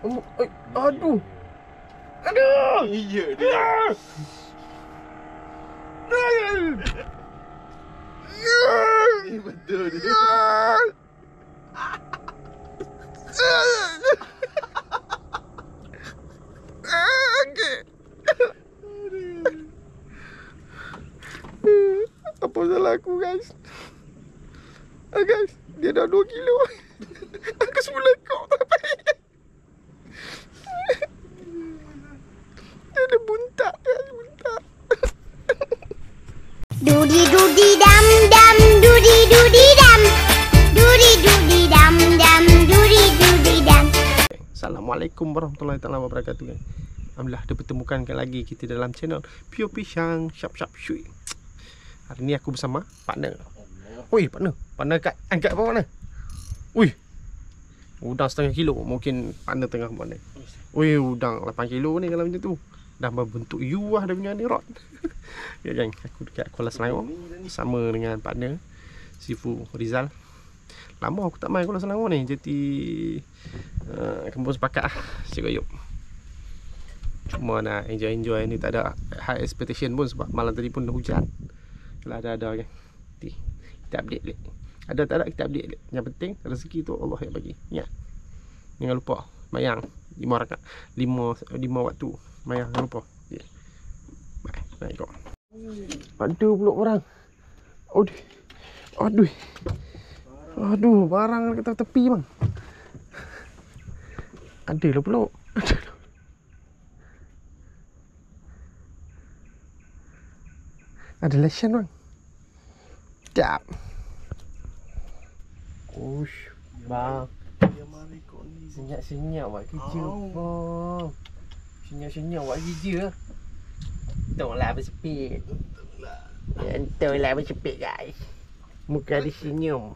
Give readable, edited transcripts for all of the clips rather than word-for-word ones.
Aduh. Aduh. Iya dia. Ini betul dia. Apa salah aku, guys? Guys, dia dah 2 kilo. Aku semula kau tapi dia ada buntak, guys, buntak. Dudi dudi dam dam dudi dudi dam dudi dudi dam dam dudi dudi dam. Assalamualaikum warahmatullahi wabarakatuh, guys. Alhamdulillah dipertemukan lagi kita dalam channel Pio Pisang Syap Syap Shui. Hari ni aku bersama partner. Oi, partner kat angkat apa mana? Ui. Udang setengah kilo. Mungkin partner tengah mana. Ui, udang 8 kilo ni kalau macam tu. Dah berbentuk U lah dia punya ni rod. Ya gang, aku dekat Kuala Selangor sama dengan partner Sifu Rizal. Lama aku tak main Kuala Selangor ni. Jadi kampung sepakat lah Cik Ayub. Cuma nak enjoy ni, tak ada high expectation pun sebab malam tadi pun dah hujan. Kalau ada kan, kita update balik. Ada tak ada kita update balik. Yang penting rezeki tu Allah yang bagi. Ya. Jangan lupa mayang 5 rakaat 5 waktu. Mayang jangan lupa. Ya. Baik, naik kau. Aduh pulak barang. Aduh, barang kat tepi bang. Ada lah pulak. Ada lesen bang. Sekejap. Ush, bang. Senyap-senyap buat kerja bang. Senyap-senyap buat kerja. Tolonglah bersepit. Tolonglah bersepit guys. Muka ada senyum.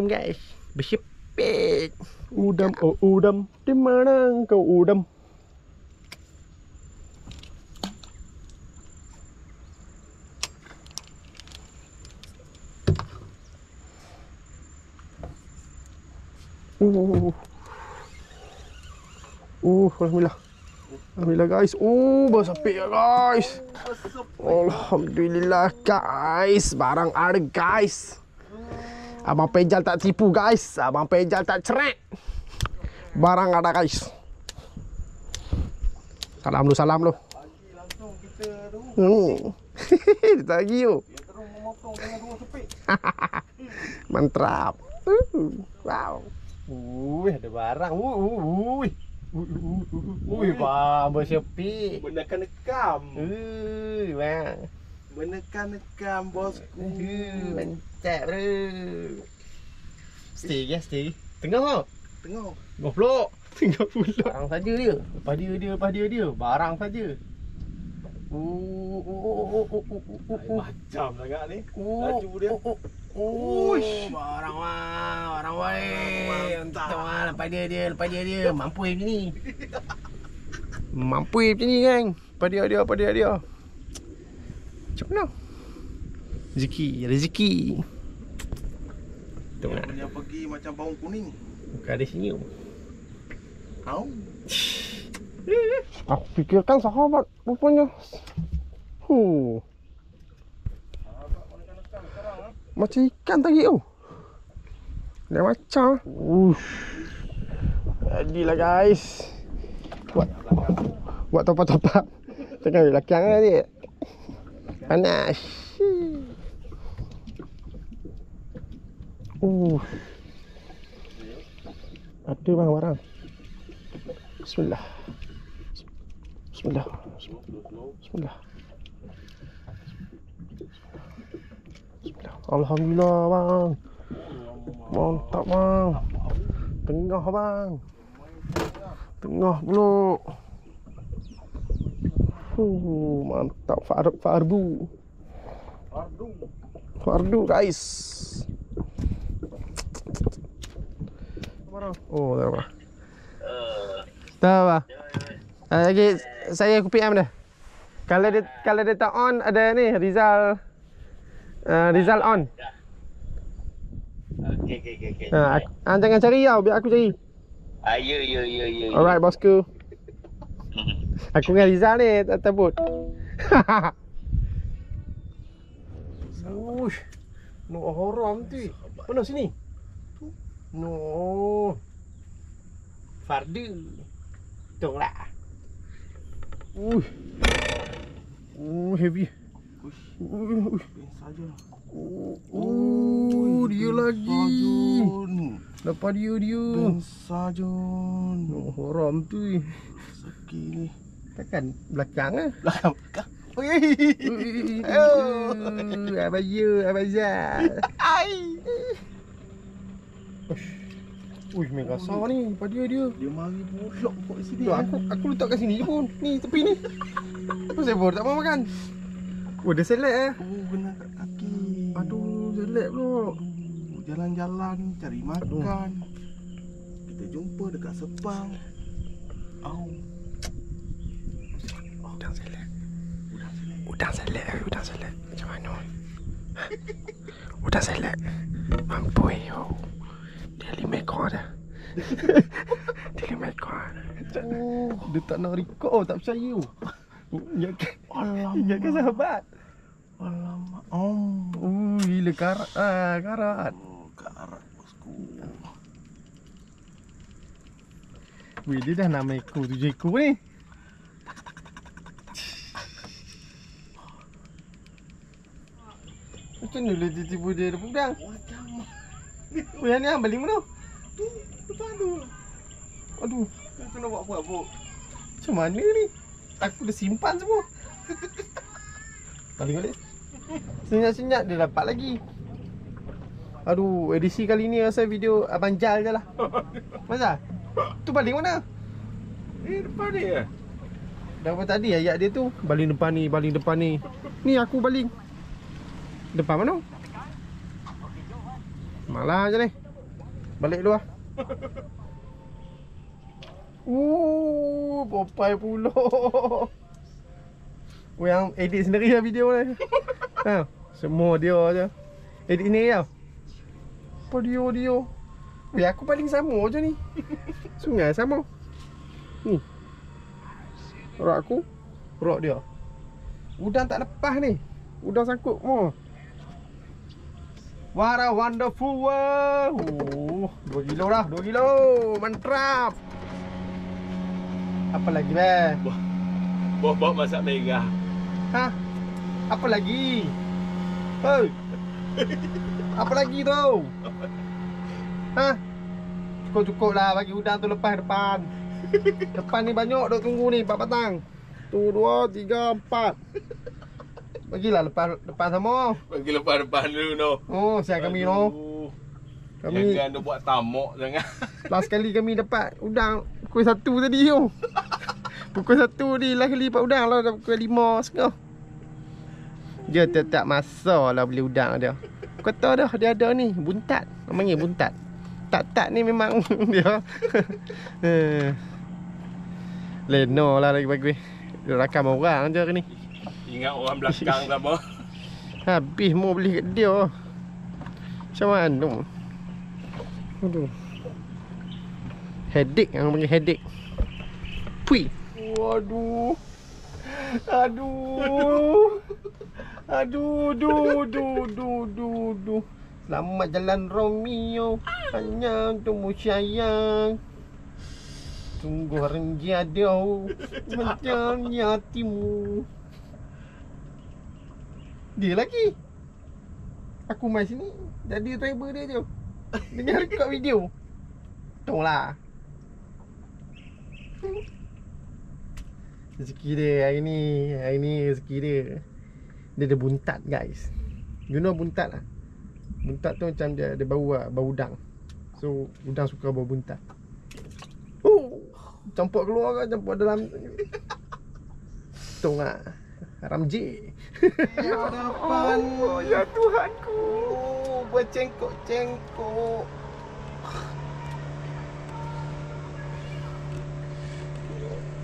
Guys. Bersepit. Udam, oh udam. Di mana kau udam? Alhamdulillah guys. Bersepit ya guys. Alhamdulillah guys. Barang ada guys. Abang Pejal tak tipu guys. Abang Pejal tak cerek. Barang ada guys. Salam lu. Pagi langsung kita tu. Dia tak lagi tu. Dia terus memotong dengan 2 sepit. Mantap. Wow. Ada barang. Bang, bersepit. Menekan-nekam. Bang. Menekan-nekam bosku. Mantap bro. Stay. Tengah tau. Tengok. Tengah pulak. Barang saja dia. Lepas dia. Barang saja. Macam sangat ni. Laju dia. Barang mantap. Lepas dia. Mampu macam ni. Kan. Lepas dia. Macam mana? Rezeki. Dia punya pergi macam bawang kuning. Bukan ada senyum. Aku fikirkan sahabat rupanya. Macam ikan tadi tu. Dia macam. Jadilah guys. Buat topak-topak. Tengah belakang lah dia. Panas. Ada bang barang. Bismillah. Alhamdulillah bang. Mantap bang. Tengah bang. Tengah pulak. Mantap. Fardu guys. Dah apa? Lagi saya aku PM dah. Kalau dia tak on, ada ni Rizal on. Okey. Jangan cari tau, biar aku cari. Ya. Alright bosku. Aku dengan Rizal ni atas bot. Uish. No haram tu. Mana sini? No. Fardu. Tunglah. Heavy. Saja. Dia lagi. Dapat dia. Sajon. No haram tu. Seki ni. Takkan belakang ah. Belakang. Abazal. Uish, main kasar ni pada dia. Dia mari pulak kat sini. Tu, aku letak kat sini je pun. Ni tepi ni. Apa saya buat tak mau makan. Oh, dia selek eh. Oh, kena kat kaki. Aduh, selek pula. Jalan-jalan cari makan. Kita jumpa dekat Sepang. Udang selek. Udang selek. Macam mana? Udang selek. Mampui yo. Dia 5 ekor dah. Dia 5 ekor. Dia tak nak record, tak percaya. Ingatkan sahabat. Alamak. Gila karat. Karat. Karat bosku. Weh, dia dah 6 ekor, 7 ekor ni. Macam mana boleh tiba-tiba dia ada udang? Oh, yang ni balik mana? Tu, depan tu. Aduh, Kau nak buat apa, Bok? macam mana ni? Aku dah simpan semua. Balik. Senyap-senyap dia dapat lagi. Aduh, edisi kali ni rasa video Abang Jal je lah. Masa? Tu baling mana? Depan dia. Dah apa tadi ayat dia tu? Baling depan ni. Ni aku baling. Depan mana? Malah je ni. Balik dulu lah. Popeye pula. Yang edit sendiri lah video ni. Semua dia je. Edit ni tau. Apa dia? Aku paling sama je ni. Sungai sama. Ni. Rok aku. Rok dia. Udang tak lepas ni. Udang sangkut. What a wonderful world. 2 kilo dah. 2 kilo. Mantap. Apa lagi Bok masak merah. Apa lagi? Hei. Apa lagi tu? Cukup-cukup lah bagi udang tu lepas depan. Depan ni banyak duk tunggu ni 4 batang. 1, 2, 3, 4. Bagilah depan sama. Bagi lepas-depan dulu no. Oh, siap kami no. Kami jangan ada buat tamak jangan. last kali kami dapat udang pukul 1 tadi tu. Pukul 1 ni last kali dapat udang lah dah pukul 5.30. Dia tak masa lah beli udang dia. Kata dah dia ada ni buntat. Namanya buntat. Tak ni memang dia. Leno lah lagi bagus. Dia rakam orang je ni. Ingat orang belakang sama. Habis mau beli kat dia. Macam mana? Aduh. Headache, yang panggil headache. Pui. Waduh. Aduh. Selamat jalan Romeo. Hanya untukmu sayang. Sungguh renjia dia mencari hatimu. Dia lagi. Aku main sini jadi driver dia je. Dengar record video. Tolonglah. Rezeki dia hari ni rezeki dia. Dia ada buntat guys. You know buntat lah. Buntat tu macam dia bau udang. So udang suka bau buntat. Campur keluar kan, campur dalam. Tong lah. Ramji. Hadapan. Ya Tuhanku. Bercengkok-cengkok.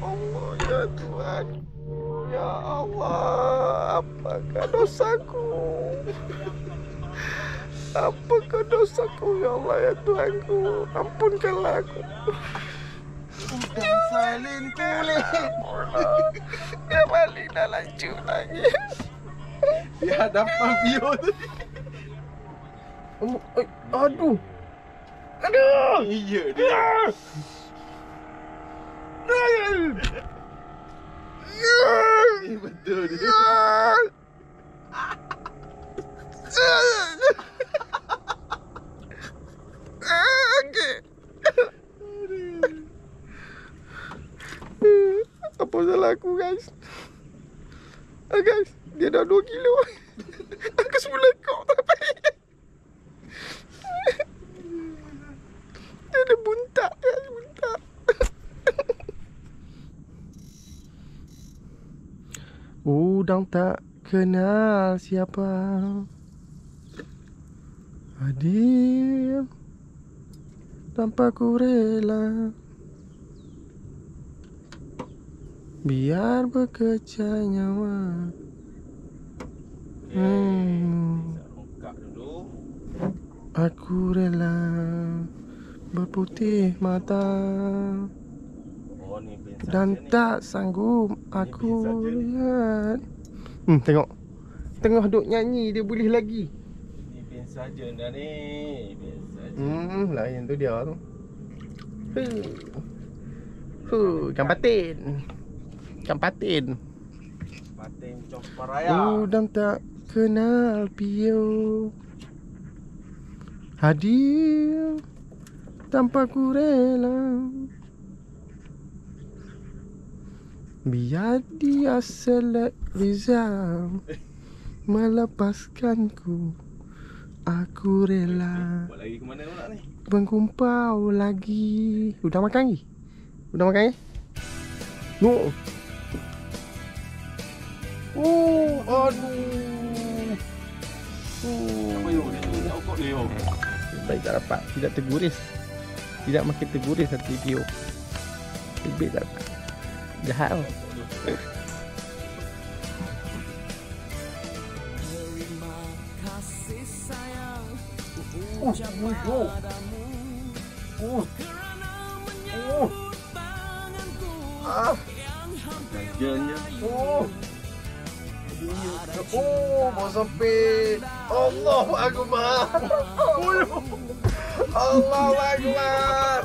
Allah, ya Tuhanku. Ya Allah, apakah dosaku? Apakah dosaku ya Allah ya Tuhanku? Ampunkanlah aku. Bukan salin kulit. Dia balik dah lanjut lagi. Di hadapan Pio tu. Aduh. Aduh. Iya dia. Betul dia. Apa salah aku guys? Guys, dia dah 2 kilo. Aku semula kau tapi dia ada buntak guys, buntak. Udang tak kenal siapa, hadir tanpa ku rela, biar bekerja nyawa. Buka dulu. Aku rela berputih mata Oh ni pen saja dan ni. tak sanggup aku saja ni. lihat. Tengok. Tengah duk nyanyi dia boleh lagi. Ni pen saja dah ni. Pen saja. Lain tu dia tu. Ikan patin. Ikan patin. Patin Cosparaya. Udang tak kenal Pio, hadir tanpa ku rela, biar dia selek Rizal melepaskanku. Aku rela Buat lagi ke mana pula ni? berkumpau lagi. Udah makan lagi? Udah makan lagi? No. Aduh. Apa yo? Dia tu nak ukok dia yo. Baik tak dapat. Tidak terguris. Tidak makin terguris hati Pio. Lebih tak dapat. Jahat tau. Ganjanya. Bos sempit. Allahu Akbar. Allahu Akbar.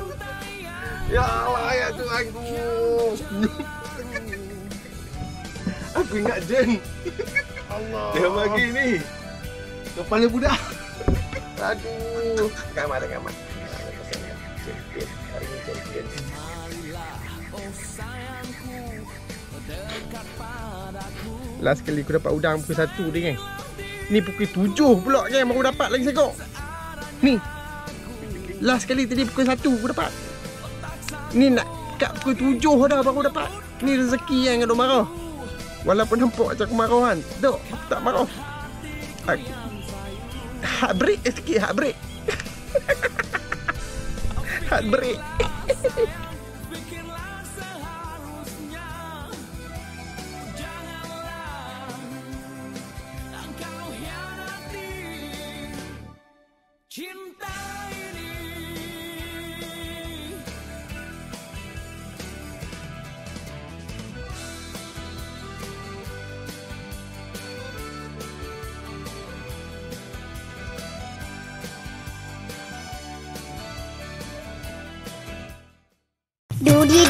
Ya Allah ya Tuhanku. Aku ingat Jen. Allah. Dia bagi ni. Kepala budak. Aduh. Kamar. Champion. Last kali aku dapat udang pukul 1 dia kan. Ni pukul 7 pula kan baru dapat lagi sekok. Ni. Last kali tadi pukul 1 aku dapat. Ni nak kat pukul 7 dah baru dapat. Ni rezeki yang ada marah. Walaupun nampak macam aku marah kan. Tak, aku tak marah. Heartbreak sikit, heartbreak. Heartbreak. Dudi